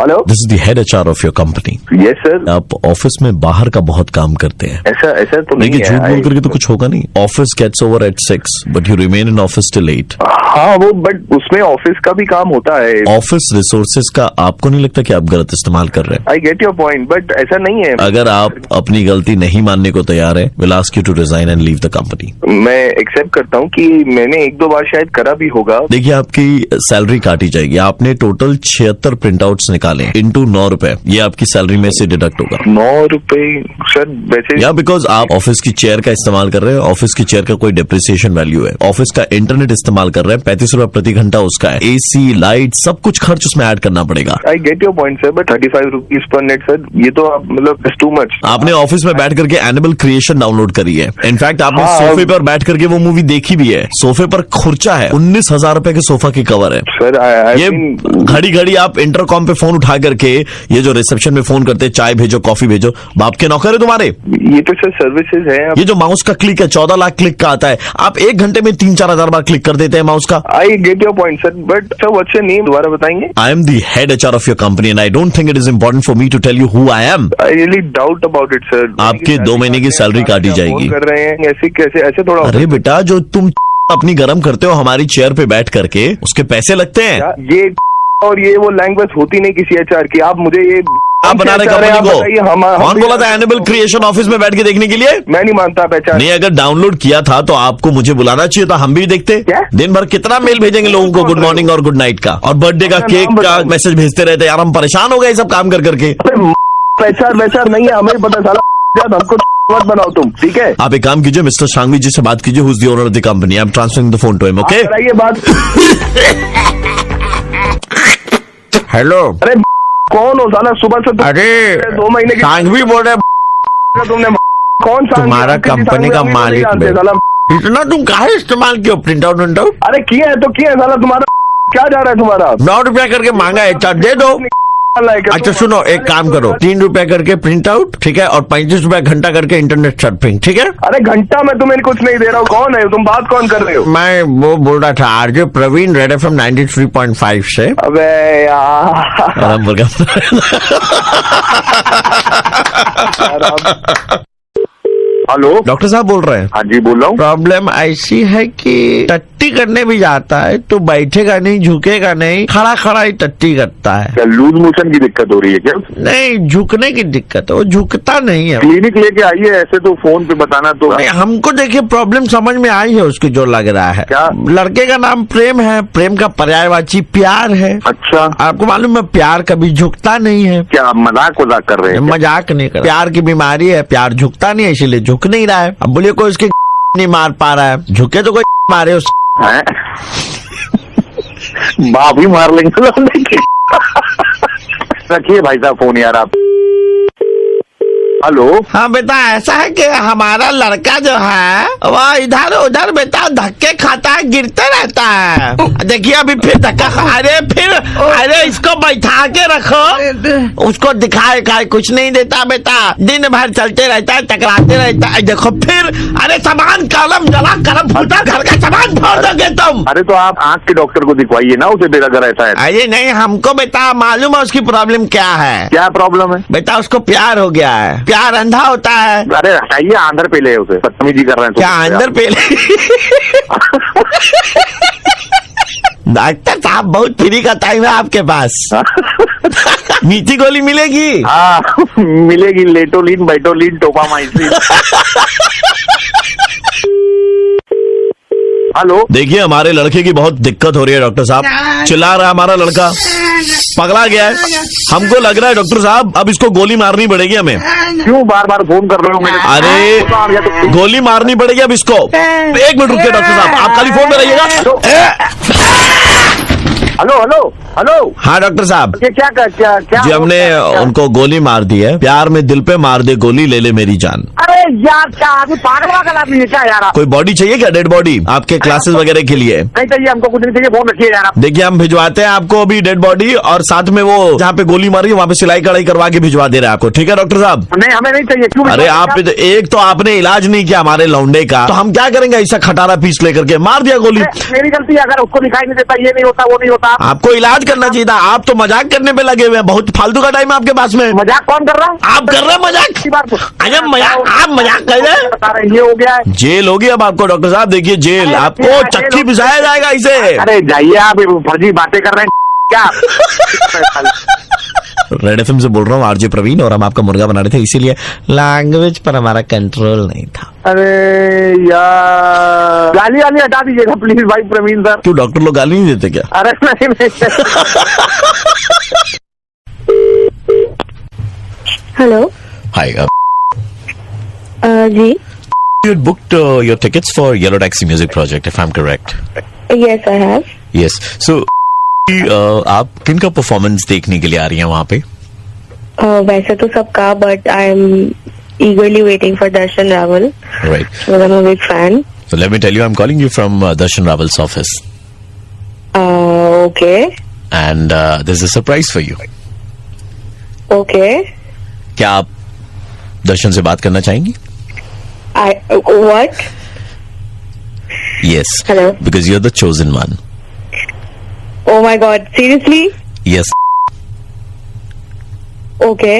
Hello, this is the head HR of your company. Yes sir. आप office में बाहर का बहुत काम करते हैं। ऐसा तो नहीं देखिए, है। झूठ बोल करके तो कुछ होगा नहीं। Office gets over at 6 but you remain in office till 8। हाँ वो, बट उसमें ऑफिस का भी काम होता है। ऑफिस रिसोर्सेज का आपको नहीं लगता कि आप गलत इस्तेमाल कर रहे हैं? आई गेट योर पॉइंट, बट ऐसा नहीं है। अगर आप अपनी गलती नहीं मानने को तैयार है, will ask you to resign and leave the company. मैं एक्सेप्ट करता हूँ कि मैंने 1-2 बार शायद करा भी होगा। देखिए, आपकी सैलरी काटी जाएगी। आपने टोटल 76 प्रिंट आउट्स निकाले इंटू 9 रुपए, ये आपकी सैलरी में से डिडक्ट होगा। 9 रुपए सर? वैसे या बिकॉज आप ऑफिस की चेयर का इस्तेमाल कर रहे हैं। ऑफिस की चेयर का कोई डिप्रिसिएशन वैल्यू है। ऑफिस का इंटरनेट इस्तेमाल कर रहे हैं, 35 रुपए प्रति घंटा उसका है। एसी, लाइट, सब कुछ खर्च उसमें ऐड करना पड़ेगा। आई get your point sir, but 35 rupees per net sir, ये तो आप मतलब टू मच। आपने ऑफिस में बैठ करके एनिमल क्रिएशन डाउनलोड करी है। इनफैक्ट आपने सोफे पर बैठ करके वो मूवी देखी भी है। सोफे पर खुर्चा है, 19,000 रुपए के सोफा की कवर है सर। ये घड़ी घड़ी आप इंटरकॉम पे फोन उठा करके, ये जो रिसेप्शन में फोन करते, चाय भेजो, कॉफी भेजो, बाप के नौकर है तुम्हारे। ये तो सर सर्विसेज है। ये जो माउस का क्लिक है, 14 लाख क्लिक का आता है। आप 1 घंटे में 3-4 हजार बार क्लिक कर देते हैं माउस का। I get your point sir, but sir what's your name, दोबारा बताएंगे? I am the head HR of your company and I don't think it is important for me to tell you who I am. I really doubt about it sir. आपके 2 महीने की salary काटी जाएगी। कर रहे हैं ऐसे कैसे? ऐसे थोड़ा। अरे बेटा, जो तुम अपनी गरम करते हो हमारी चेयर पे बैठ करके, उसके पैसे लगते हैं। ये और ये वो लैंग्वेज होती नहीं किसी एचआर की। आप मुझे ये आप बना रहे कंपनी को? हम कौन बोला था एनिमल क्रिएशन ऑफिस में बैठ के देखने के लिए? मैं नहीं मानता आप एचआर। नहीं, अगर डाउनलोड किया था तो आपको मुझे बुलाना चाहिए था, हम भी देखते। क्या? दिन भर कितना मेल भेजेंगे लोगों को, गुड मॉर्निंग और गुड नाइट का, और बर्थडे का केक का मैसेज भेजते रहते। यार हम परेशान हो गए सब काम कर करके। एचआर नहीं है, हमें पता चला। हमको मत बनाओ तुम, ठीक है? आप एक काम कीजिए, मिस्टर शांघवी जी से बात कीजिए, who is the owner of the company. I am transferring the phone to him, okay? कराइए बात। हेलो। अरे कौन हो साला? सुबह से अरे 2 महीने की शांघवी बोल रहे। तुमने कौन सा तुम्हारा कंपनी का मालिक साला? इतना तुम काहे इस्तेमाल किया प्रिंट आउट? अरे किया है तो किया है साला। तुम्हारा क्या जा रहा है तुम्हारा? 9 रुपया करके मांगा है, चार दे दो। अच्छा सुनो, एक काम करो, 3 रुपया करके प्रिंट आउट, ठीक है, और 35 रुपया घंटा करके इंटरनेट सर्फिंग, ठीक है? अरे घंटा में तुम्हें कुछ नहीं दे रहा हूँ। कौन है तुम? बात कौन कर रहे हो? मैं वो बोल रहा था आरजे प्रवीण, रेड एफएम 93.5 से। अबे यार, आराम वर्गा। हेलो, डॉक्टर साहब बोल रहे हैं? हाँ जी बोल रहा हूँ। प्रॉब्लम ऐसी है कि टट्टी करने भी जाता है तो बैठेगा नहीं, झुकेगा नहीं, खड़ा खड़ा ही टट्टी करता है। क्या लूज मोशन की दिक्कत हो रही है क्या? नहीं, झुकने की दिक्कत है, वो झुकता नहीं है। क्लिनिक लेके आइए, ऐसे तो फोन पे बताना तो। नहीं, हमको देखिए प्रॉब्लम समझ में आई है उसकी, जो लग रहा है। क्या? लड़के का नाम प्रेम है, प्रेम का पर्यायवाची प्यार है। अच्छा, आपको मालूम है प्यार कभी झुकता नहीं है। क्या आप मजाक वजाक कर रहे हैं? मजाक नहीं कर, प्यार की बीमारी है, प्यार झुकता नहीं है, इसीलिए झुक नहीं रहा है। अब बोलिए कोई उसके नहीं मार पा रहा है, झुके तो कोई मारे उस। बाप ही मार लेंगे। रखिए भाई साहब फोन यार आप। हेलो। हाँ बेटा, ऐसा है कि हमारा लड़का जो है वह इधर उधर बेटा धक्के खाता है, गिरते रहता है। देखिए अभी फिर धक्का अरे इसको बैठा के रखो, उसको दिखाए खाए कुछ नहीं देता बेटा, दिन भर चलते रहता है, टकराते रहता है। देखो फिर, अरे सामान कलम जला कलम फूटा, घर का सामान फोड़ दोगे तुम। अरे तो आप आँख के डॉक्टर को दिखवाइए ना उसे, फिर अगर ऐसा है। अरे नहीं, हमको बेटा मालूम है उसकी प्रॉब्लम क्या है। क्या प्रॉब्लम है? बेटा उसको प्यार हो गया है, प्यार अंधा होता है। अरे हटाइए, आंध्र पे ले उसे, बदतमीजी कर रहे हैं। क्या अंदर पे? डॉक्टर साहब बहुत फ्री का टाइम है आपके पास। मीठी गोली मिलेगी? हाँ मिलेगी, लेटोलिन, बाइटोलिन, टोपामाइसिन। हेलो। देखिए, हमारे लड़के की बहुत दिक्कत हो रही है डॉक्टर साहब। चिल्ला रहा है हमारा लड़का, पगला गया है। हमको लग रहा है डॉक्टर साहब अब इसको गोली मारनी पड़ेगी हमें। क्यों बार बार फोन कर रहे हो मेरे? अरे गोली मारनी पड़ेगी अब इसको। 1 मिनट रुकिए डॉक्टर साहब, आप खाली फोन में रहिएगा। Hello hello hello. हाँ डॉक्टर साहब, ये क्या जी हमने उनको गोली मार दी है। प्यार में दिल पे मार दे गोली, ले ले मेरी जान। अरे यार क्या आदमी पागल वागल आदमी है क्या यार आप? कोई बॉडी चाहिए क्या, डेड बॉडी आपके क्लासेस वगैरह के लिए? नहीं चाहिए हमको, कुछ नहीं चाहिए, फोन रखिए यार आप। देखिए हम भिजवाते हैं आपको अभी डेड बॉडी, और साथ में वो जहाँ पे गोली मारी वहाँ पे सिलाई कढ़ाई करवा के भिजवा दे रहे हैं आपको, ठीक है डॉक्टर साहब? नहीं हमें नहीं चाहिए। क्यों? अरे आप एक तो आपने इलाज नहीं किया हमारे लौंडे का, तो हम क्या करेंगे? ऐसा खटारा पीस लेकर के मार दिया गोली। मेरी गलती है, अगर उसको दिखाई नहीं देता, ये नहीं होता, वो नहीं होता। आपको इलाज करना चाहिए था, आप तो मजाक करने पे लगे हुए हैं। बहुत फालतू का टाइम है आपके पास में। मजाक कौन कर रहा है? आप कर रहे हैं मजाक? अरे मजाक, आप मजाक कर रहे हैं? बता रहे ये हो गया है। जेल होगी अब आपको डॉक्टर साहब, देखिए जेल, आपको चक्की पिसाया जाएगा इसे। अरे जाइए आप, फर्जी बातें कर रहे हैं क्या? रेड एफएम से बोल रहा हूँ, आरजे प्रवीण, और हम आपका मुर्गा बना रहे थे, इसीलिए लैंग्वेज पर हमारा कंट्रोल नहीं था। अरे यार गाली वाली हटा दीजिएगा प्लीज भाई प्रवीण सर। क्यों डॉक्टर लोग गाली नहीं देते क्या? अरे नहीं। हेलो। हाय, जी। you had booked your tickets for Yellow Taxi Music Project, if I'm correct. Yes I have. Yes. So, आप किन का परफॉर्मेंस देखने के लिए आ रही हैं वहाँ पे? वैसे तो सबका, but I am eagerly waiting for Darshan Rawal. Right. Because I'm a big fan. So let me tell you, I'm calling you from Darshan Rawal's office, Okay. and there's a surprise for you. Okay. क्या आप दर्शन से बात करना चाहेंगी? What? Yes. Hello. Because you're the chosen one. Oh my God. Seriously? Yes. Okay.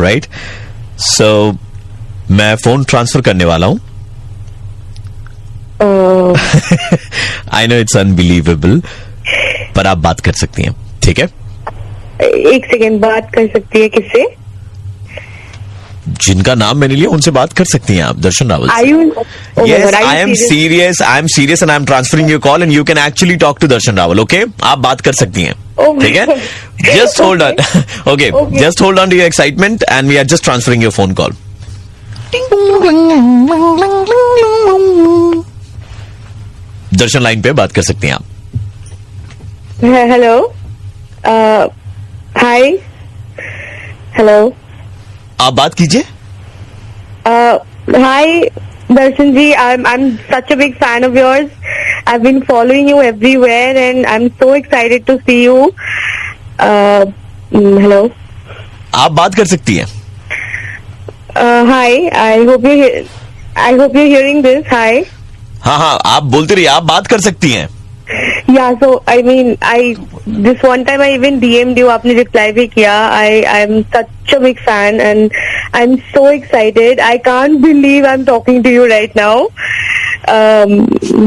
Right. So मैं phone transfer करने वाला हूँ। I know it's unbelievable, पर आप बात कर सकती हैं, ठीक है? एक सेकेंड, बात कर सकती है किससे? जिनका नाम मैंने लिया उनसे बात कर सकती हैं आप, दर्शन Rawal. Are you? Oh my Yes, God, are you I am serious. I am serious, and I am transferring your call, and you can actually talk to Darshan Rawal. Okay? आप बात कर सकती हैं, Oh my ठीक है? God. Just hold on. Okay, Okay. just hold on to your excitement, and we are just transferring your phone call. Darshan line पे बात कर सकती हैं आप। Hello. Hi. Hello. आप बात कीजिए। Hi, Darshan ji. I'm such a big fan of yours. I've been following you everywhere, and I'm so excited to see you. Hello. आप बात कर सकती हैं। Hi. I hope you're hearing this. Hi. हाँ हाँ, आप बोलते रहिए, आप बात कर सकती हैं। Yeah. So I mean, this one time I even DM'd you. आपने reply भी किया. I'm such a big fan, and I'm so excited. I can't believe I'm talking to you right now.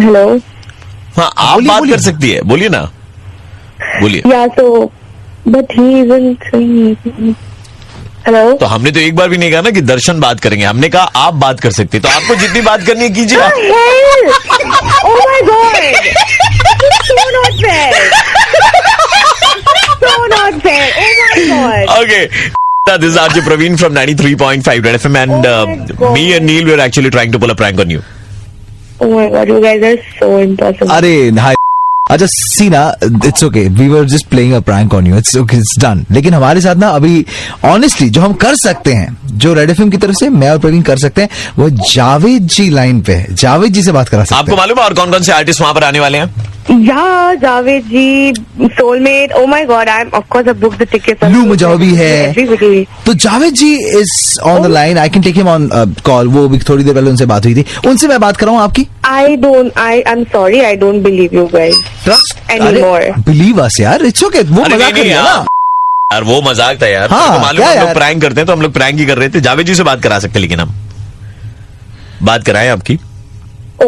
Hello. हाँ, आप बात कर सकती है, बोलिए ना, बोलिए। Yeah. So, but he isn't. Hello. तो हमने तो एक बार भी नहीं कहा ना कि दर्शन बात करेंगे, हमने कहा आप बात कर सकते हैं, तो आपको जितनी बात करनी है कीजिए। What the hell? Oh my God. So not fair. So not fair. Oh my God. Okay. This is RJ Praveen from 93.5 Red FM, and Oh my God. me and Neil were actually trying to pull a prank on you. Oh my God. You guys are so impossible. अरे हाय, अच्छा see ना, it's okay, we were just playing a prank on you, it's okay, it's done. लेकिन हमारे साथ ना अभी honestly जो हम कर सकते हैं, जो रेड एफएम की तरफ से मैं और प्रवीण कर सकते हैं, वो जावेद जी लाइन पे है। जावेद जी से बात करा सकते आपको हैं। मालूम है और कौन कौन से आर्टिस्ट वहां पर आने वाले हैं? Yeah, Javed ji, Soulmate. Oh my God, Of course I booked the tickets. लू मुजाव भी है। Everybody. तो Javed ji is on the line, I can take him on call. वो भी थोड़ी देर पहले उनसे बात हुई थी, उनसे मैं बात कराऊं आपकी? I'm sorry, I don't believe you guys anymore. Believe us यार, इट्स ओके, वो अरे मजाक नहीं, कर लिया यार, ना। यार वो मजाक था यार। हाँ, तो मालूम क्या है हम लोग यार? प्रैंक करते हैं, तो हम लोग प्रैंक ही कर रहे थे। जावेद जी से बात करा सकते हैं, लेकिन हम बात कराएं आपकी।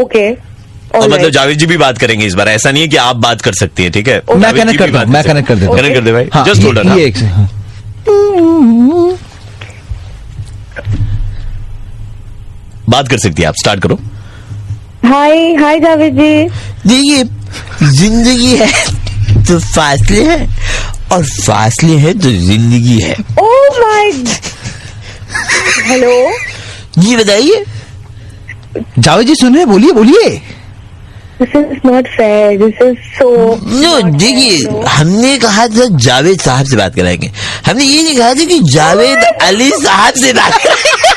Okay. और All मतलब right. जावेद जी भी बात करेंगे इस बार, ऐसा नहीं है कि आप बात कर सकती हैं, ठीक है? मैं जावेद कनेक्ट जी कर भी दूं, बात मैं सकते कनेक्ट कर हैं। देता हूं। कनेक्ट कर दे भाई। हाँ, जस्ट होल्ड ऑन। ये एक से, हाँ। बात कर सकती है आप, स्टार्ट करो। Hi, Javed ji. देखिए, जिंदगी है तो फासले हैं, और फासले हैं तो जिंदगी है। Oh my. Hello. जी बताइए। जावेद जी सुन रहे हैं, बोलिए बोलिए। This is not fair. This is so. No देखिए, हमने कहा था जावेद साहब से बात कराएंगे, हमने ये नहीं कहा था कि जावेद अली साहब से बात कराएंगे।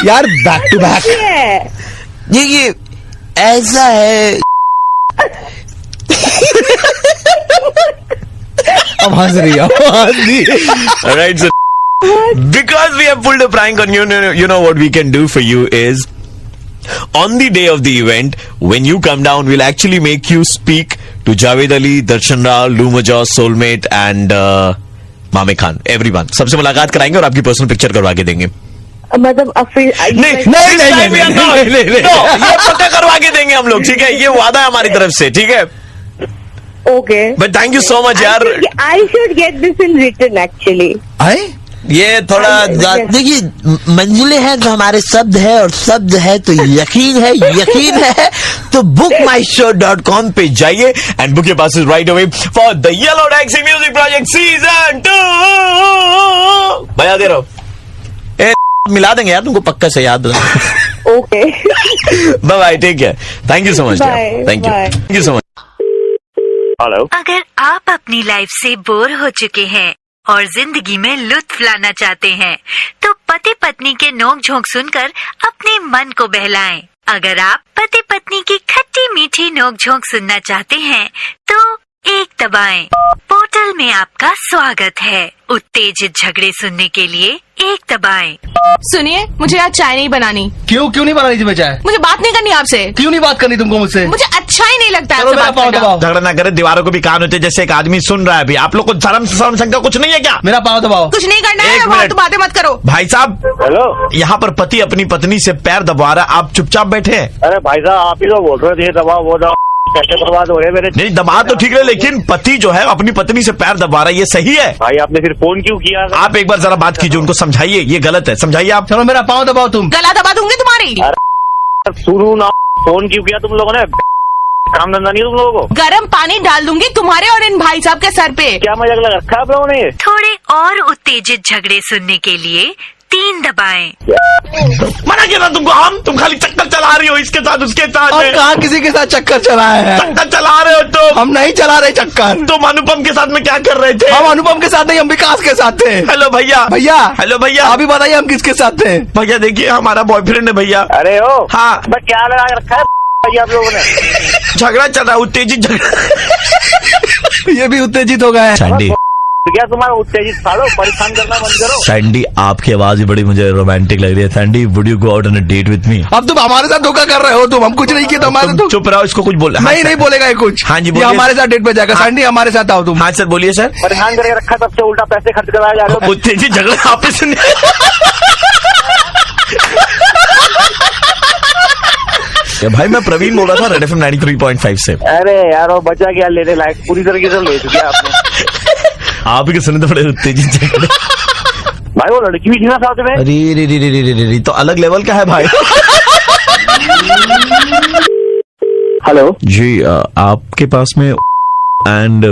यार बैक टू बैक। Yeah. देखिए ऐसा है, अब हंस रही है, अब हंस रही है। Alright, so because we have pulled a prank on you, you know what we can do for you is on the day of the event, when you come down, we'll actually make you speak to Javed Ali, Darshan Rao, Lou Major, Soulmate and Mame Khan, everyone. सबसे मुलाकात कराएंगे और आपकी personal picture करवा के देंगे। मतलब नहीं, ये पक्का करवा के देंगे हम लोग, ठीक है? ये वादा है हमारी तरफ से, ठीक है? Okay. But thank you so much यार। I should get this in written actually. आए? ये थोड़ा देखिए, मंजिलें हैं तो हमारे शब्द है, और शब्द है तो यकीन है, यकीन है तो bookmyshow.com पे जाइए and book your passes right away for the yellow taxi music project season 2। बजा दे रहा हूं, मिला देंगे यार तुमको, पक्का से याद। Okay. Bye bye, take care, thank you so much, Bye, thank you, bye. Thank you so much. Hello. अगर आप अपनी लाइफ से बोर हो चुके हैं और जिंदगी में लुत्फ लाना चाहते हैं, तो पति पत्नी के नोक झोंक सुनकर अपने मन को बहलाएं। अगर आप पति पत्नी की खट्टी मीठी नोक झोंक सुनना चाहते हैं, तो एक दबाएं। पोर्टल में आपका स्वागत है। उत्तेजित झगड़े सुनने के लिए एक दबाएं। सुनिए, मुझे आज चाय नहीं बनानी। क्यों नहीं बना रही थी मैं चाय? मुझे बात नहीं करनी आपसे। क्यों नहीं बात करनी तुमको मुझसे? मुझे अच्छा ही नहीं लगता चलो आपसे मेरा बात पाँव करना। दबाओ। झगड़ा ना करे, दीवारों को भी कान होते, जैसे एक आदमी सुन रहा है अभी। आप लोग को शर्म शंका कुछ नहीं है क्या? मेरा पाँव दबाओ। कुछ नहीं करना एक है, मिनट। फालतू बातें मत करो। भाई साहब, हेलो। यहाँ पर पति अपनी पत्नी से पैर दबा रहा है, आप चुपचाप बैठे हैं। अरे भाई साहब, आप ही तो बोल रहे थे दबाओ वो दबाओ, कैसे बर्बाद हो रहे मेरे। नहीं, दबा तो ठीक है, लेकिन पति जो है अपनी पत्नी से पैर दबा रहा है, ये सही है? भाई आपने फिर फोन क्यों किया? आप एक बार जरा बात कीजिए, उनको समझाइए, ये गलत है, समझाइए आप। चलो मेरा पाँव दबाओ तुम। गला दबा दूंगी तुम्हारी। सुनो ना, फोन क्यों किया तुम लोगों ने? काम धंधा नहीं है तुम लोगों को? गर्म पानी डाल दूंगी तुम्हारे और इन भाई साहब के सर पे। क्या मजाक लगा रखा है आप लोगों ने? ये थोड़े और उत्तेजित झगड़े सुनने के लिए 3 दबाएं। मना किया ना तुमको, तुम खाली चक्कर चला रही हो इसके साथ उसके साथ। और कहाँ किसी के साथ चक्कर चलाए हैं? चक्कर चला रहे हो तुम। हम नहीं चला रहे चक्कर। तुम अनुपम के साथ में क्या कर रहे थे? हम अनुपम के साथ नहीं, हम विकास के साथ थे। हेलो भैया। भैया। हेलो भैया। अभी बताइए हम किसके साथ थे? भैया देखिए, हमारा बॉयफ्रेंड है भैया। अरे ओ हाँ। बस क्या लगा के रखा है भैया आप लोगों ने? झगड़ा चल रहा है, उत्तेजित झगड़ा। ये भी उत्तेजित हो गए हैं। सैंडी, तो क्या तुम्हारा उत्तेजित फाड़ो, परेशान करना बंद करो। सैंडी आपकी आवाज भी बड़ी मुझे रोमांटिक लग रही है। Sandy, would you go out on a date with me? अब तुम हमारे साथ धोखा कर रहे हो। तुम हम कुछ नहीं किया, हमारे तुम चुप रहो, इसको कुछ बोल। नहीं बोलेगा ये कुछ। हाँ जी, ये बोलिए। हमारे साथ डेट पे जाएगा। हाँ। सैंडी हमारे साथ आओ तुम। हाँ सर, बोलिए सर। परेशान करके रखा, सबसे उल्टा पैसे खर्च कराए जा रहे हो। उत्तेजित झगड़ा आप ही सुन। भाई मैं प्रवीण बोल रहा था रेड एफएम 93.5 से। अरे यार वो बचा क्या लेने लायक, पूरी तरीके से ले चुके आपने। आप ही सुने तो बड़े उत्तेजित झगड़े। भाई वो लड़की भी थी ना साथ में। अरे तो अलग लेवल का है भाई। हेलो। जी, आपके पास में एंड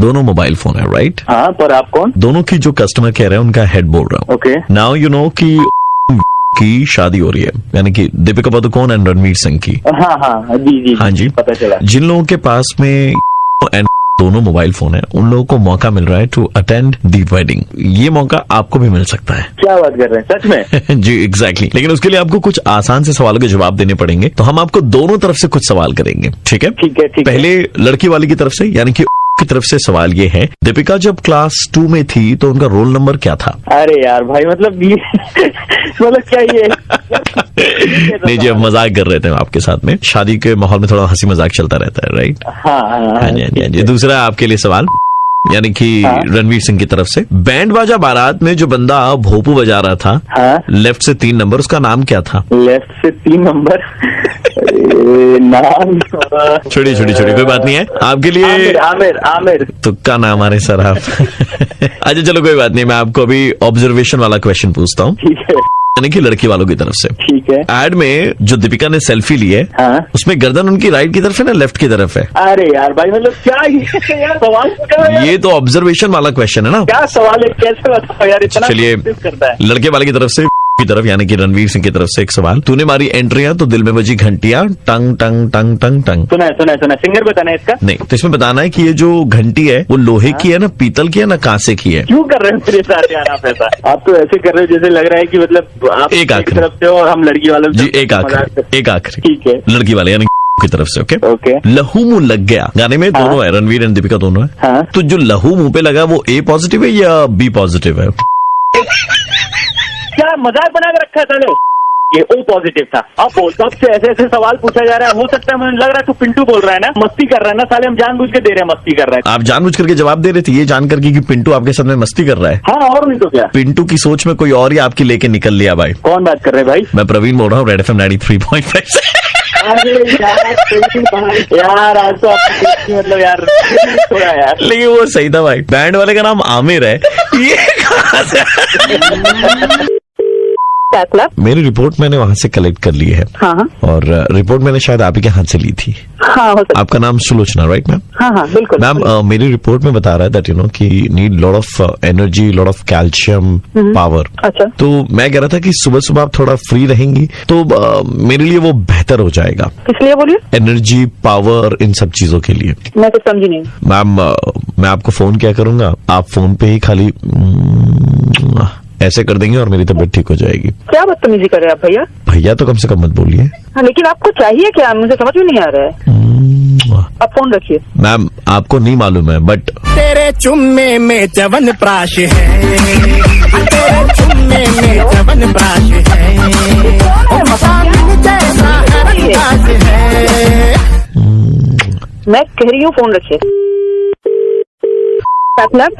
दोनों मोबाइल फोन है, राइट? हाँ, पर आप कौन? दोनों की जो कस्टमर केयर है उनका हेड बोल रहा हूँ। ओके। नाउ यू नो की शादी हो रही है, यानी कि दीपिका पादुकोण एंड रणवीर सिंह की। हाँ जी हाँ जी, पता चला। जिन लोगों के पास में एंड दोनों मोबाइल फोन है, उन लोगों को मौका मिल रहा है टू अटेंड दी वेडिंग। ये मौका आपको भी मिल सकता है। क्या बात कर रहे हैं, सच में? जी एग्जैक्टली। लेकिन उसके लिए आपको कुछ आसान से सवालों के जवाब देने पड़ेंगे, तो हम आपको दोनों तरफ से कुछ सवाल करेंगे, ठीक है? ठीक है। पहले लड़की वाली की तरफ से, यानी कि की तरफ से सवाल ये है, दीपिका जब क्लास 2 में थी तो उनका रोल नंबर क्या था? अरे यार भाई, मतलब ये मतलब क्या ये? नहीं जी, अब मजाक कर रहे थे आपके साथ में। शादी के माहौल में थोड़ा हंसी मजाक चलता रहता है, राइट? हाँ जी। दूसरा आपके लिए सवाल, यानी कि रणवीर सिंह की तरफ से, बैंड बाजा बारात में जो बंदा भोपू बजा रहा था, लेफ्ट से 3 नंबर, उसका नाम क्या था? लेफ्ट से 3 नंबर नाम छोड़ी कोई बात नहीं है आपके लिए। आमिर तुक्का नाम आ रहे सर आप। अच्छा चलो कोई बात नहीं, मैं आपको अभी ऑब्जर्वेशन वाला क्वेश्चन पूछता हूँ, ठीक है। यानी कि लड़की वालों की तरफ से। ठीक है। एड में जो दीपिका ने सेल्फी ली है, उसमें गर्दन उनकी राइट की तरफ है ना लेफ्ट की तरफ है? अरे यार भाई, मतलब क्या ये यार सवाल क्या है? ये तो ऑब्जर्वेशन वाला क्वेश्चन है ना। क्या सवाल है, कैसे बताओ यार, इतना चलिए, करता है। लड़के वाले की तरफ से की तरफ यानी कि रणवीर सिंह की तरफ से एक सवाल। तूने मारी एंट्रियां तो दिल में बजी घंटियां, टंग टंग टंग टंग टंग। सुना है सिंगर बताना है इसका। नहीं तो इसमें बताना है कि ये जो घंटी है वो लोहे की है ना पीतल की है ना कांसे की है। क्यों कर रहे हो मेरे साथ यार आप ऐसा? आप तो ऐसे कर रहे हो जैसे लग रहा है कि मतलब आप एक आखिरी तरफ से हो और हम लड़की वालों जी, एक आखिरी ठीक है, लड़की वाले यानी की तरफ से। Okay okay. लहू मुंह लग गया गाने में दोनों है, रणवीर एंड दीपिका दोनों है। हाँ। तो जो लहू मुंह पे लगा वो ए पॉजिटिव है या बी पॉजिटिव है? क्या मजाक बना के रखा है साले? ये ओ पॉजिटिव था। अब बोलता से ऐसे ऐसे सवाल पूछा जा रहा है, हो सकता है मुझे लग रहा है तू पिंटू बोल रहा है ना, मस्ती कर रहा है ना साले, हम जानबूझ के दे रहे हैं मस्ती कर रहा है। आप जानबूझ करके जवाब दे रहे थे ये जान करके कि पिंटू आपके साथ में मस्ती कर रहा है। हाँ और नहीं तो क्या। पिंटू की सोच में कोई और ही आपकी लेके निकल लिया भाई। कौन बात कर रहे हैं भाई? मैं प्रवीण बोल रहा हूँ, रेड एफएम 93.5 से। अरे यार आज तो आप मतलब यार थोड़ा यार, लेकिन वो सही था भाई। बैंड वाले का नाम आमिर है, ये कहाँ से? मेरी रिपोर्ट मैंने वहाँ से कलेक्ट कर ली है। हाँ और रिपोर्ट मैंने शायद आप ही के हाथ से ली थी। हाँ हो सकता। आपका नाम सुलोचना राइट मैम? हाँ बिल्कुल मैम मेरी रिपोर्ट में बता रहा है दैट यू नो कि need lot of energy, lot of calcium, power. अच्छा। तो मैं कह रहा था कि सुबह सुबह आप थोड़ा फ्री रहेंगी तो मेरे लिए वो बेहतर हो जाएगा। किस लिए बोलिए? एनर्जी, पावर, इन सब चीजों के लिए। मैं तो समझी नहीं। मैम मैं आपको फोन क्या करूंगा, आप फोन पे ही खाली ऐसे कर देंगे और मेरी तबीयत ठीक हो जाएगी। क्या बदतमीजी कर रहे हैं आप भैया? भैया तो कम से कम मत बोलिए। हाँ लेकिन आपको चाहिए क्या, मुझे समझ में नहीं आ रहा है। आप फोन रखिए। मैम आपको नहीं मालूम है बट तेरे चुम्मे में चवन प्राश है, तेरे चुम्मे में चवन प्राश है, मैं कह रही हूँ फोन रखिए।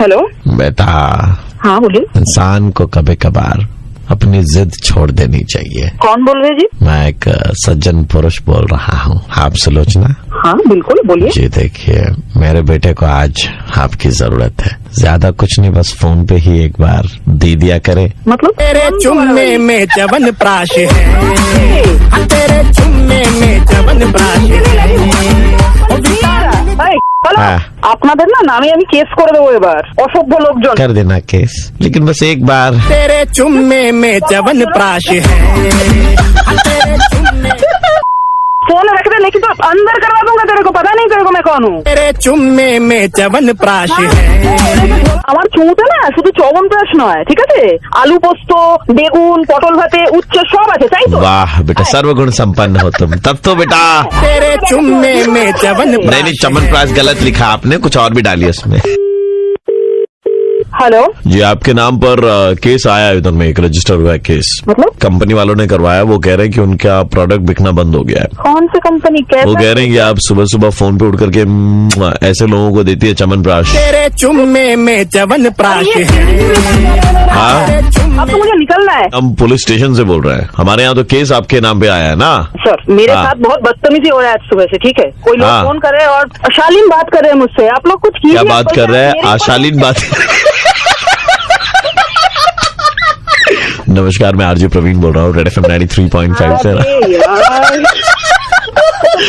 हेलो बेटा, हाँ बोलिए। इंसान को कभी कभार अपनी जिद छोड़ देनी चाहिए। कौन बोल रहे जी? मैं एक सज्जन पुरुष बोल रहा हूँ। आप सुलोचना? हाँ बिल्कुल बोलिए। जी देखिए, मेरे बेटे को आज आपकी जरूरत है, ज्यादा कुछ नहीं, बस फोन पे ही एक बार दे दिया करे। मतलब? तेरे चुम्मे में चवन प्राश है, तेरे चुम्मे में चवन प्राश है। আপনাদের না নামে আমি কেস করে দেবো এবার, অসভ্য লোকজন। कर देना केस, लेकिन बस एक बार। तेरे चुम्मे में चवन प्राश है, तेरे चुम्मे। फोन रख दे, लेकिन तो अंदर करवा दूंगा तेरे को, पता नहीं तेरे को मैं कौन हूँ। तेरे चुम्मे में चवन प्राश है। আমার চুমুতে না শুধু চবন প্রাশ নয়, ঠিক আছে, আলু পোস্ত, বেগুন, পটল ভাতে, উচ্ছে সব আছে, তাই তো? वाह बेटा, सर्वगुण संपन्न हो तुम। तब तो बेटा तेरे चुम्मे में चवन नहीं नहीं, चमनप्राश गलत लिखा आपने, कुछ और भी डालिए उसमें। हेलो जी आपके नाम पर केस आया है, उधर में एक रजिस्टर हुआ है केस। मतलब? कंपनी वालों ने करवाया, वो कह रहे हैं कि उनका प्रोडक्ट बिकना बंद हो गया है। कौन सी कंपनी? वो कह रहे हैं कि आप सुबह सुबह फोन पे उठ करके ऐसे लोगों को देती है चमनप्राश। तेरे चुम्मे में चवन प्राश है। हाँ अब तो मुझे निकलना है। हम पुलिस स्टेशन से बोल रहे हैं, हमारे यहाँ तो केस आपके नाम पे आया है ना। सर मेरे हाँ। साथ बहुत बदतमीजी हो रहा है आज सुबह से, ठीक है? कोई लोग हाँ। फोन कर रहे हैं और शालीन बात कर रहे हैं मुझसे, आप लोग कुछ कीजिए। क्या बात कर रहे हैं? आशालीन बात। नमस्कार, मैं आरजे प्रवीण बोल रहा हूँ, रेड एफएम 93.5 से।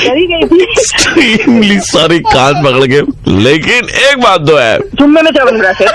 डरी गई थी। एक्सट्रीमली सॉरी, कान पकड़ के, लेकिन एक बात तो है। जुम्मे में चवन प्राश है।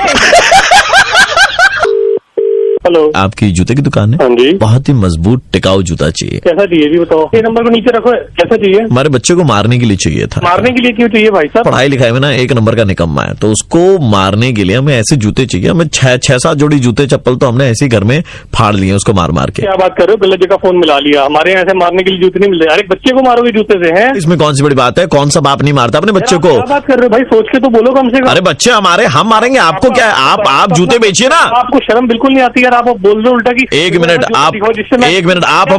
हेलो, आपकी जूते की दुकान है? हाँ जी। बहुत ही मजबूत टिकाऊ जूता चाहिए। कैसा चाहिए भी बताओ? ये नंबर को नीचे रखो, कैसा चाहिए? हमारे बच्चे को मारने के लिए चाहिए था। मारने के लिए क्यों चाहिए भाई साहब? पढ़ाई लिखाई में ना एक नंबर का निकम्मा है, तो उसको मारने के लिए हमें ऐसे जूते चाहिए। हमें 6-7 जोड़ी जूते चप्पल तो हमने ऐसे ही घर में फाड़ लिए उसको मार मार के। क्या बात कर रहे हो? गलत जगह फोन मिला लिया। हमारे यहाँ ऐसे मारने के लिए जूते नहीं मिलते। अरे बच्चे को मारोगे जूते से? है इसमें कौन सी बड़ी बात है? कौन सा बाप नहीं मारता अपने बच्चे को? क्या बात कर रहे हो भाई? सोच के तो बोलो कम से कम। अरे बच्चे हमारे, हम मारेंगे आपको क्या है? आप जूते बेचिए ना। आपको शर्म बिल्कुल नहीं आती यार, आप बोल रहे हो उल्टा की। एक मिनट आप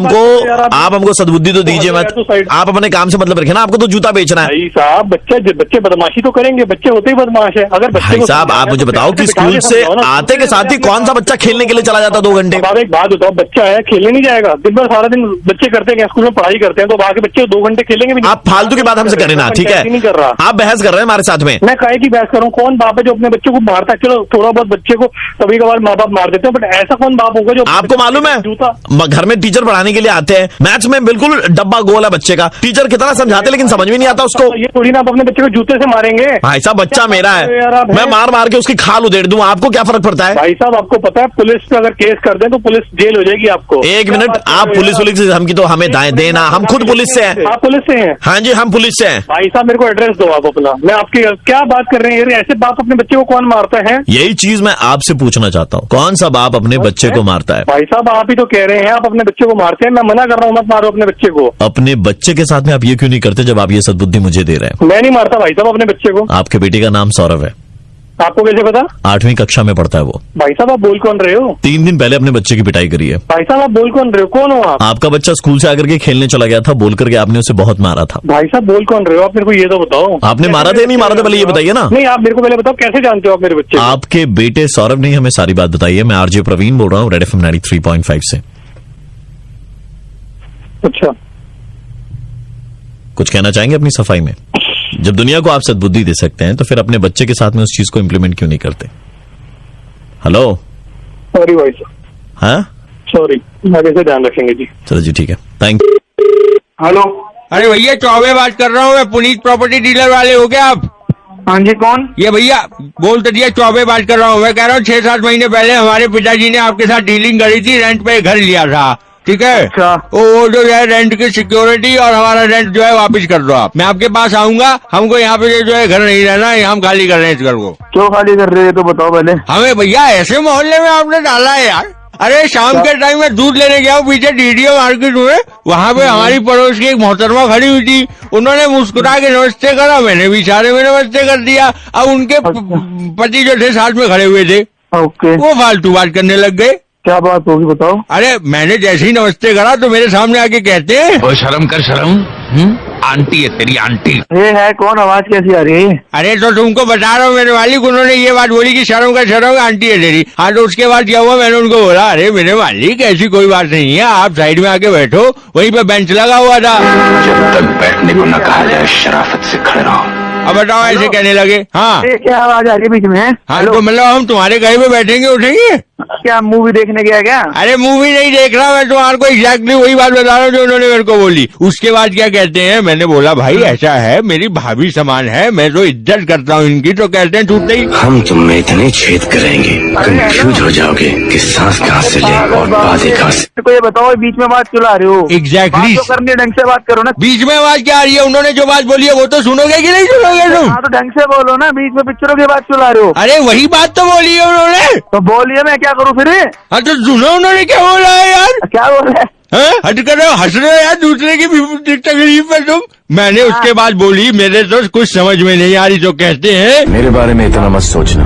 हमको सद्बुद्धि तो दीजिए मत। आप अपने काम से मतलब रखे ना, आपको तो जूता बेचना है। भाई साहब बच्चे बदमाशी तो करेंगे, बच्चे होते ही बदमाश है। अगर बच्चे भाई साहब आप मुझे बताओ कि स्कूल से आते के साथ ही कौन सा बच्चा खेलने के लिए चला जाता 2 घंटे? अब एक बात बताओ, बच्चा है खेलने नहीं जाएगा? दिन भर सारा दिन बच्चे करते हैं, स्कूल में पढ़ाई करते हैं, तो बाकी बच्चे 2 घंटे खेलेंगे भी नहीं। आप फालतू की बात हमसे करें ना, ठीक है? नहीं कर रहा, आप बहस कर रहे हैं हमारे साथ में। मैं काहे की बहस करूं? कौन बाप है जो अपने बच्चे को मारता है? चलो थोड़ा बहुत बच्चे को कभी कभार माँ बाप मार देते हैं, बट ऐसा कौन बाप होगा जो आपको मालूम है जूता घर में टीचर पढ़ाने के लिए आते हैं, मैथ्स में बिल्कुल डब्बा गोल है बच्चे का, टीचर कितना समझाते लेकिन समझ में नहीं आता उसको। ये थोड़ी ना आप अपने बच्चे को जूते से मारेंगे। भाई साहब बच्चा मेरा है, यार आप मैं मार मार के उसकी खाल उधेड़ दूं, आपको क्या फर्क पड़ता है? भाई साहब आपको पता है पुलिस पे अगर केस कर दें तो पुलिस जेल हो जाएगी आपको। एक मिनट, आप पुलिस से हमकी तो हमें दाएं देना, हम खुद पुलिस से हैं। आप पुलिस से हैं? हाँ जी हम पुलिस से हैं। भाई साहब मेरे को एड्रेस दो आप अपना, मैं आपकी क्या बात कर रहे हैं? ऐसे बाप अपने बच्चे को कौन मारता है? यही चीज मैं आपसे पूछना चाहता हूँ, कौन सा बाप अपने बच्चे को मारता है? भाई साहब आप ही तो कह रहे हैं आप अपने बच्चे को मारते हैं, मैं मना कर रहा हूँ मत मारो अपने बच्चे को। अपने बच्चे के साथ में आप ये क्यों नहीं करते जब आप ये सद्बुद्धि मुझे दे रहे हैं? मैं नहीं मारता भाई साहब अपने बच्चे को। आपके बेटे का नाम सौरभ है, आपको कैसे पता? 8वीं कक्षा में पढ़ता है वो। भाई साहब आप बोल कौन रहे हो? 3 दिन पहले अपने बच्चे की पिटाई करी है। भाई साहब आप बोल कौन रहे हो? कौन हो आप? आपका बच्चा स्कूल से आकर के खेलने चला गया था, बोल करके आपने उसे बहुत मारा था। भाई साहब बोल कौन रहे हो आप? मेरे को ये तो बताओ, आपने मारा था या नहीं मारा था, पहले ये बताइए ना। नहीं आप मेरे को पहले बताओ कैसे जानते हो आप मेरे बच्चे को? आपके बेटे सौरभ ने हमें सारी बात बताई है। मैं आरजे प्रवीण बोल रहा हूँ रेड FM 93.5 से। अच्छा, कुछ कहना चाहेंगे अपनी सफाई में? जब दुनिया को आप सद्बुद्धि दे सकते हैं तो फिर अपने बच्चे के साथ में उस चीज को इम्प्लीमेंट क्यों नहीं करते? हेलो। सॉरी भाई साहब, हाँ सॉरी, आगे से ध्यान रखेंगे जी। चलो जी ठीक है, थैंक यू। हेलो। अरे भैया चौबे बात कर रहा हूँ मैं, पुनीत प्रॉपर्टी डीलर वाले हो क्या आप? हाँ जी कौन? ये भैया बोल तो दिया, चौबे बात कर रहा हूँ। मैं कह रहा हूँ 6-7 महीने पहले हमारे पिताजी ने आपके साथ डीलिंग करी थी, रेंट पे घर लिया था, ठीक है? अच्छा। वो जो है रेंट की सिक्योरिटी और हमारा रेंट जो है वापस कर दो आप। मैं आपके पास आऊंगा, हमको यहाँ पे जो है घर नहीं रहना है, हम खाली कर रहे हैं इस घर को। क्यों खाली कर रहे हैं तो बताओ पहले। हमें भैया ऐसे मोहल्ले में आपने डाला है यार। अरे शाम के टाइम में दूध लेने गया हूँ पीछे डीडीओ मार्केट में, वहाँ पे हमारी पड़ोस की एक मोहतरमा खड़ी हुई थी, उन्होंने मुस्कुरा के नमस्ते करा, मैंने भी इशारे में नमस्ते कर दिया। अब उनके पति जो थे साथ में खड़े हुए थे, ओके, वो फालतू बात करने लग गए। क्या बात होगी बताओ? अरे मैंने जैसे ही नमस्ते करा तो मेरे सामने आके कहते हैं, ओ शर्म कर शर्म, आंटी है तेरी आंटी। ये है कौन? आवाज कैसी आ रही है? अरे तो तुमको बता रहा हूँ मेरे मालिक, उन्होंने ये बात बोली कि शर्म आंटी है तेरी। हाँ तो उसके बाद क्या हुआ, मैंने उनको बोला अरे मेरे मालिक ऐसी कोई बात नहीं है, आप साइड में आके बैठो, वहीं पे बेंच लगा हुआ था। जब तक बैठने को न कहा जाए शराफत से खड़े रहो। अब बताओ ऐसे कहने लगे। हाँ क्या आवाज आ रही है बीच में? हाँ तो मतलब हम तुम्हारे घर पे बैठेंगे उठेंगे? क्या मूवी देखने गया क्या? अरे मूवी नहीं देख रहा, मैं तुम्हारे को एग्जैक्टली वही बात बता रहा हूँ जो उन्होंने मेरे को बोली। उसके बाद क्या कहते हैं, मैंने बोला भाई ऐसा है, मेरी भाभी समान है, मैं तो इज्जत करता हूँ इनकी, तो कहते हैं टूटते ही हम तुम में इतने छेद करेंगे कंफ्यूज हो जाओगे कि सांस कहाँ से ले और बातें कहाँ से। तो ये बताओ बीच में बात चला रहे हो? एग्जैक्टली करनी ढंग से बात करो ना। बीच में आवाज क्या आ रही है? उन्होंने जो बात बोली है वो तो सुनोगे कि नहीं सुनोगे तुम? हाँ तो ढंग से बोलो ना, बीच में पिक्चरों की बात चला रहे हो। अरे वही बात तो बोली है उन्होंने। तो बोलिए, मैं क्या करूँ फिर? हाँ तो सुनो उन्होंने क्या बोला है यार। क्या बोल रहे? हट कर हंस रहे हो यार दूसरे की तकलीफ में तुम। मैंने उसके बाद बोली मेरे तो कुछ समझ में नहीं आ रही, जो कहते हैं मेरे बारे में इतना मत सोचना,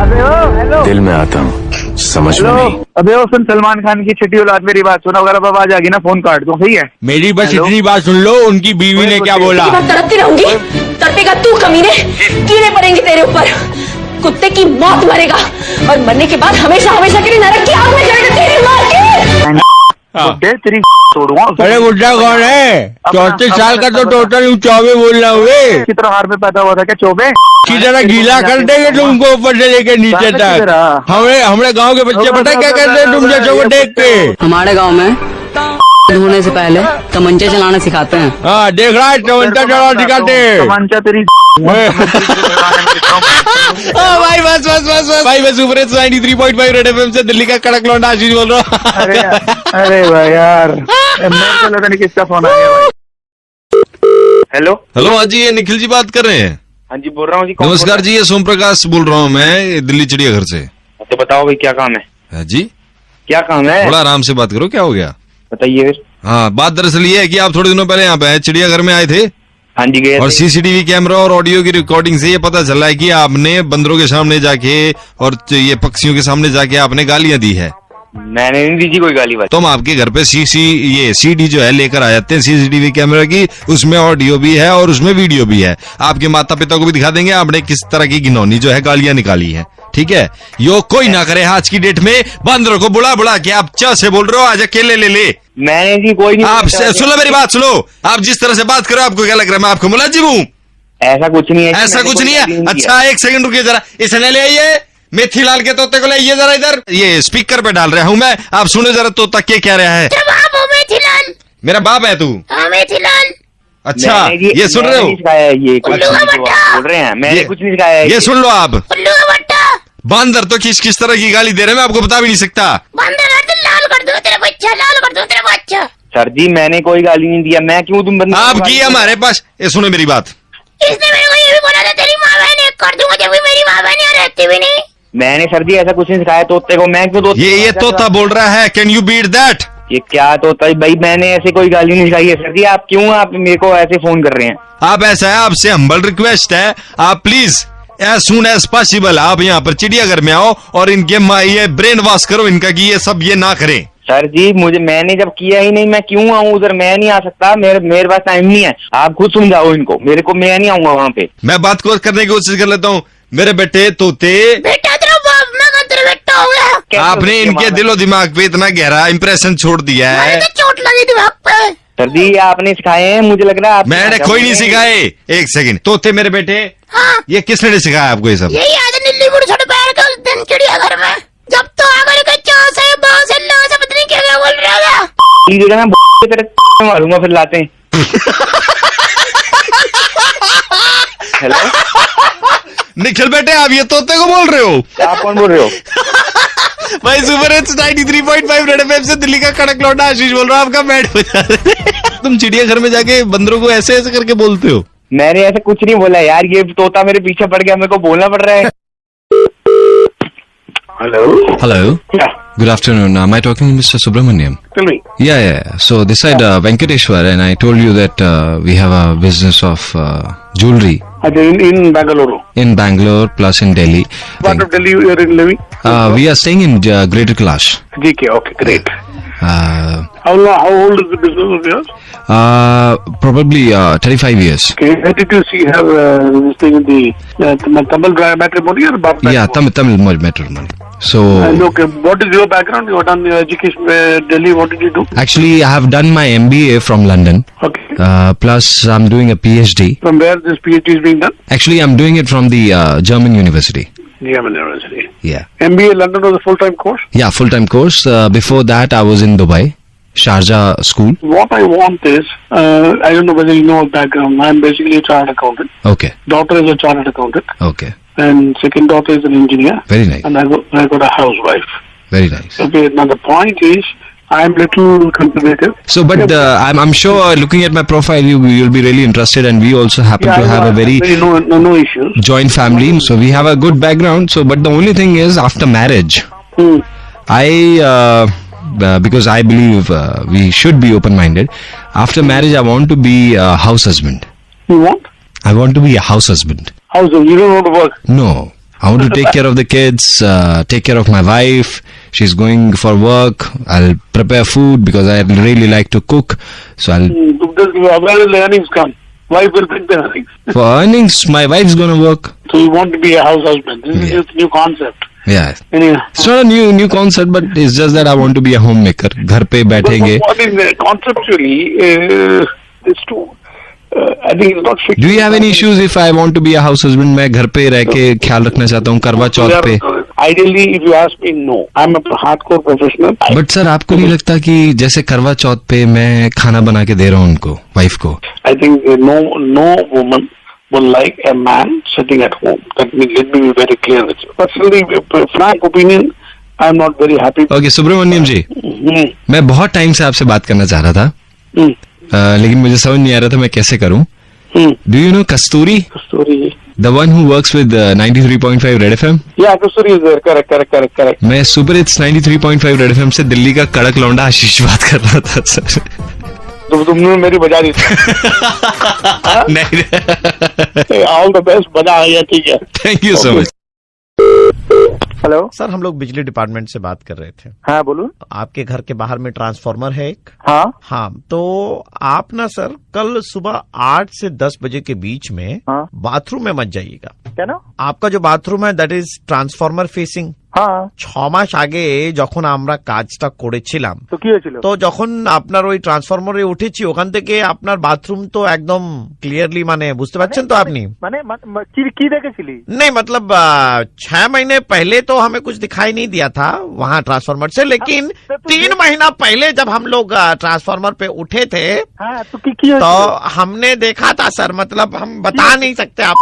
अबे ओ हेलो, दिल में आता हूँ समझ में नहीं। अबे ओ सुन, सलमान खान की छठी औलाद मेरी बात सुना, अगर अब आवाज आ गई ना फोन काट दो, सही है? मेरी बस इतनी बात सुन लो, उनकी बीवी ने क्या बोला। तड़पती रहूंगी, तड़पेगा तू कमीने, कीड़े पड़ेंगे तेरे ऊपर, कुत्ते की मौत मरेगा और मरने के बाद हमेशा हमेशा के लिए नरक की आग में जलेगा तेरी मार के। तेरी तोड़ूंगा। अरे बुढ़ा कौन है? 34 साल का तो टोटल हूँ, चौबे बोल रहा हूँ। किस तरह हार में पैदा हुआ था क्या चौबे? की तरह गीला कर देंगे तुमको ऊपर से लेके नीचे तक। हमारे गांव के बच्चे पता क्या करते हैं तुम जैसे को देख के? हमारे गांव में धोने से पहले तमंचे चलाना सिखाते हैं। हाँ देख रहा है, तमंचा चलाना सिखाते हैं। तमंचा तेरी भाई बस भाई मैं सुपर 93.5 रेड FM से दिल्ली का कड़क लौंडा आशीष बोल रहा हूँ। अरे भाई यार, मेरे को लगा नहीं किसका फोन आ गया भाई। हेलो हेलो, हाँ जी ये निखिल जी बात कर रहे हैं? हाँ जी बोल रहा हूँ जी। नमस्कार जी, ये सोम प्रकाश बोल रहा हूँ मैं दिल्ली चिड़ियाघर से। तो बताओ भाई क्या काम है? हाँ जी क्या काम है? थोड़ा आराम से बात करो, क्या हो गया बताइए। हाँ बात दरअसल ये है कि आप थोड़े दिनों पहले यहाँ पे चिड़ियाघर में आए थे। हाँ जी गए। और सीसीटीवी कैमरा और ऑडियो की रिकॉर्डिंग से ये पता चला है कि आपने बंदरों के सामने जाके और ये पक्षियों के सामने जाके आपने गालियां दी है। मैंने नहीं दी जी कोई गाली बात। तो हम आपके घर पे सीडी जो है लेकर आ जाते हैं सीसीटीवी कैमरा की, उसमें ऑडियो भी है और उसमें वीडियो भी है। आपके माता पिता को भी दिखा देंगे आपने किस तरह की घिनौनी जो है गालियां निकाली है, ठीक है? यो कोई ना करे आज की डेट में बंदरों को बुला के आप च से बोल रहे हो, आज अकेले ले। मैंने जी कोई नहीं। आप सुनो मेरी बात सुनो, आप जिस तरह से बात करो आपको क्या लग रहा है मैं आपको मुलाजिम हूँ? ऐसा कुछ नहीं है। ऐसा कुछ नहीं है। अच्छा एक सेकंड रुकिए जरा, इसे ले आइए, मेथीलाल के तोते को ले ये जरा इधर, ये स्पीकर पे डाल रहा हूँ मैं, आप सुनो जरा तोता क्या कह रहा है। मेथीलाल, मेरा बाप है तू? हाँ मेथीलाल। अच्छा, ये सुन रहे हो? ये बोल रहे हैं, मैंने कुछ नहीं सिखाया। ये सुन लो आप। बंदर तो किस तरह की गाली दे रहे हैं मैं आपको बता भी नहीं सकता। लाल कर दो तेरा बच्चा, लाल कर दो तेरा बच्चा। सर जी मैंने कोई गाली नहीं दिया, मैं क्यों तुम बंदर आप की हमारे पास, ये सुनो मेरी बात। इसने मेरे को ये भी बोला था तेरी माँ बहन एक कर दूंगा, जब भी मेरी माँ बहन यहाँ रहती भी नहीं। मैंने सर जी ऐसा कुछ नहीं सिखाया तोते को, मैं क्यों ये तोता बोल रहा है, कैन यू बीट दैट? ये क्या तोता भाई, मैंने ऐसे कोई गाली नहीं सिखाई है सर जी। आप क्यों आप मेरे को ऐसे फोन कर रहे हैं? आप ऐसा है, आपसे हम्बल रिक्वेस्ट है, आप please as soon as possible आप यहाँ पर चिड़ियाघर में आओ और इनके ये ब्रेन वॉश करो इनका कि ये सब ये ना करें। सर जी मैंने जब किया ही नहीं, मैं क्यों आऊँ उधर? मैं नहीं आ सकता, मेरे पास टाइम नहीं है। आप खुद समझाओ इनको, मेरे को, मैं नहीं आऊंगा वहाँ पे। मैं बात करने की कोशिश कर लेता हूँ। मेरे बेटे तोते, बेटा तेरा बाप ना तेरा बेटा हो गया। आपने इनके दिलो दिमाग पे इतना गहरा इंप्रेशन छोड़ दिया है। तो चोट लगी दिमाग पे। सर जी आपने सिखाए हैं, मुझे लग रहा है मैंने कोई नहीं सिखाए। एक सेकंड, तोते मेरे बेटे, हाँ? ये किसने सिखाया आपको ये सब? यही आज नीली बुढ़ छोटे पैर का उस दिन चिड़ियाघर में, जब तो आकर के चांस है बांस है लाश पता नहीं क्या बोल रहा था। ठीक है मैं तेरे मारूंगा फिर लाते हैं। हेलो निखिल बेटे, आप ये तोते को बोल रहे हो? आप कौन बोल रहे हो? भाई सुपर हिट्स 93.5 रेड एफएम से दिल्ली का कड़क लौटा आशीष बोल रहा हूँ, आपका मैट बजा रहे। तुम चिड़ियाघर में जाके बंदरों को ऐसे ऐसे करके बोलते हो? मैंने ऐसे कुछ नहीं बोला यार, ये तोता मेरे पीछे पड़ गया, मेरे को बोलना पड़ रहा है। Hello. Yeah. Good afternoon. Am I talking to Mr. Subramaniam? Tell me. Yeah. So this side Venkateshwar, and I told you that we have a business of jewelry In Bangalore. in Bangalore plus in Delhi. Part of Delhi you are in living? We are staying in Greater Kailash. GK, okay, great. How old is the business of yours? Probably 35 years. Okay, where did you see have this thing in the Tamil matrimony or Bap? Yeah, Tamil matrimony. So okay, what is your background? You have done your education in Delhi. What did you do? actually, I have done my MBA from London. Okay. Plus, I'm doing a PhD. From where this PhD is being done? Actually, I'm doing it from the German University. German University. Yeah. MBA London was a full-time course? Yeah, full-time course. Before that, I was in Dubai, Sharjah school. What I want is, I don't know whether you know a background. I'm basically a chartered accountant. Okay. Daughter is a chartered accountant. Okay. And second daughter is an engineer. Very nice. And I got a housewife. Very nice. Okay, now the point is, I'm little conservative. So, but I'm sure looking at my profile, you'll be really interested, and we also happen to have a very no issues. joint family. So we have a good background. So, but the only thing is, after marriage, because I believe we should be open-minded. After marriage, I want to be a house husband. You want? I want to be a house husband. House husband? You don't want to work? No. I want to take care of the kids, take care of my wife. She's going for work. I'll prepare food because I really like to cook. So I'll... Where will the earnings come? Wife will bring the earnings. For earnings, my wife's going to work. So you want to be a house husband. This is just a new concept. Yeah. Anyway. It's not a new concept, but it's just that I want to be a homemaker. घर पे बैठेंगे. What is conceptually, it's too... I think it's not fixed. Do you have any issues if I want to be a house husband? मैं घर पे रह के ख्याल रखना चाहता हूँ करवा चौथ पे. Ideally, if you ask me, no. I'm a hardcore professional. But sir, आपको नहीं लगता कि जैसे करवा चौथ पे मैं खाना बना के दे रहा हूँ उनको, वाइफ को? I think no woman will like a man sitting at home. Let me be very clear with you. Personally, frank opinion, I'm not very happy. Okay, Subramaniam जी, मैं बहुत टाइम से आपसे बात करना चाह रहा था, लेकिन मुझे समझ नहीं आ रहा था मैं कैसे करूं. Do you know Kasturi? Kasturi. The one who works with 93.5 Red FM? Yeah, Kasturi is there. Correct. मैं सुपर हिट्स 93.5 Red FM से दिल्ली का कड़क लौंडा आशीष बात कर रहा था सर. तुमने मेरी बजा दी. नहीं. All the best, बजा आ गया, ठीक है. Thank you so much. Hello sir, हम लोग बिजली डिपार्टमेंट से बात कर रहे थे. हाँ बोलो. आपके घर के बाहर में ट्रांसफार्मर है एक? हाँ. तो आप ना सर कल सुबह 8 से 10 बजे के बीच में बाथरूम में मत जाइएगा. কেন? आपका जो बाथरूम है दैट इज ट्रांसफॉर्मर फेसिंग। হ্যাঁ 6 মাস আগে যখন আমরা কাজটা করেছিলাম, তো কি হয়েছিল? তো যখন আপনার ওই ট্রান্সফরমারে উঠেছি ওখান থেকে আপনার বাথরুম তো একদম ক্লিয়ারলি মানে বুঝতে পারছেন তো আপনি? মানে কি দেখেছিলি? नहीं मतलब 6 महीने पहले तो हमें कुछ दिखाई नहीं दिया था वहाँ ट्रांसफार्मर से, लेकिन 3 महीना पहले जब हम लोग ट्रांसफार्मर पे उठे थे হ্যাঁ তো तो हमने देखा था सर, मतलब हम बता नहीं सकते आप।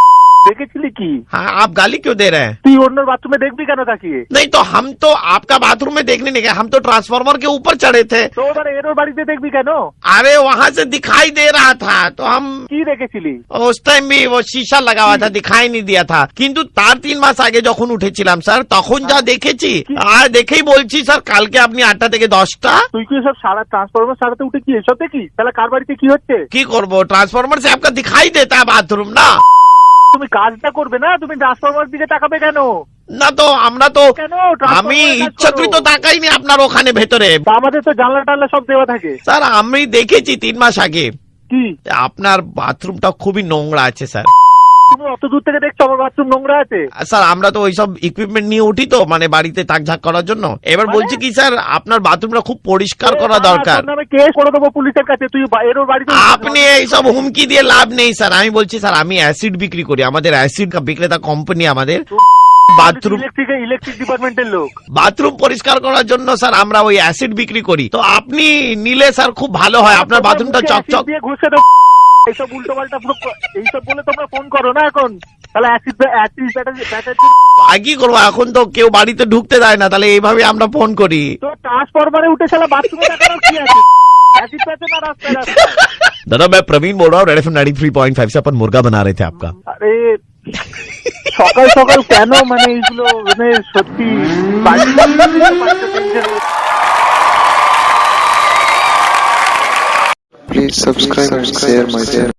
দেখেছিলি কি? हाँ आप गाली क्यों दे रहे हैं? তুই অন্য বাথরুমে দেখবি কেন তাকিয়ে? नहीं तो हम तो आपका बाथरूम में देखने नहीं गए, हम तो ट्रांसफार्मर के ऊपर चढ़े थे। তো এবার এরোর বাড়িতে দেখবি কেন? अरे वहाँ से दिखाई दे रहा था तो हम কি দেখেছিলি? उस टाइम भी वो शीशा लगा हुआ था, दिखाई नहीं दिया था। কিন্তু তার 3 মাস আগে যখন উঠেছিলাম স্যার তখন যা দেখেছি আর দেখেই বলছি স্যার কালকে আপনি 8টা থেকে 10টা। তুই কি সব সারা ট্রান্সফরমার সারাতে উঠে কি এসব দেখিস? তাহলে কার বাড়িতে কি হচ্ছে? কি করব, ट्रांसफार्मर से आपका दिखाई देता है बाथरूम ना। তুমি কাজটা করবে না, তুমি ট্রান্সফরমার দিকে তাকাবে কেন? না তো আমরা তো কেন? আমি ইচ্ছাকৃত তাকাইনি আপনার ওখানে ভেতরে। আমাদের তো জানলা টানলা সব দেওয়া থাকে। স্যার আমি দেখেছি 3 মাস আগে কি আপনার বাথরুমটা খুবই নোংরা আছে স্যার। তুমি অত দূর থেকে দেখছো আমার বাথরুম নোংরা আছে? স্যার আমরা তো ওইসব ইকুইপমেন্ট নিয়ে উঠি তো মানে বাড়িতে তাকঝাক করার জন্য। এবার বলছি কি স্যার আপনার বাথরুমটা খুব পরিষ্কার করা দরকার। আমি কেস করে দেবো পুলিশের কাছে। তুই এরোর বাড়িতে আপনি এইসব হুমকি দিয়ে লাভ নেই স্যার। আমি বলছি স্যার আমি অ্যাসিড বিক্রি করি, আমাদের অ্যাসিড বিক্রেতা কোম্পানি আমাদের। বাথরুম ইলেকট্রিক ডিপার্টমেন্টের লোক বাথরুম পরিষ্কার করার জন্য স্যার আমরা ওই অ্যাসিড বিক্রি করি। তো আপনি নিলে স্যার খুব ভালো হয়, আপনার বাথরুমটা চকচক দিয়ে ঘুষে দেবো। এইসব উল্টো পাল্টা এইসব বলে তোমরা ফোন করো না এখন। তাহলে কি করবো, এখন তো কেউ বাড়িতে ঢুকতে দেয় না, তাহলে এইভাবে আমরা ফোন করি। তো ট্রান্সফরমারে উঠে শালা বাথরুমে দেখানোর কি আছে? অ্যাসিড প্যাচে না রাস্তায় রাস্তায়। दादा मैं प्रवीण बोल रहा हूँ रेड एफएम 93.5 से अपन मुर्गा बना रहे थे आपका। আরে সকাল সকাল কেন মানে এইগুলো মানে সত্যি Please subscribe and share my channel.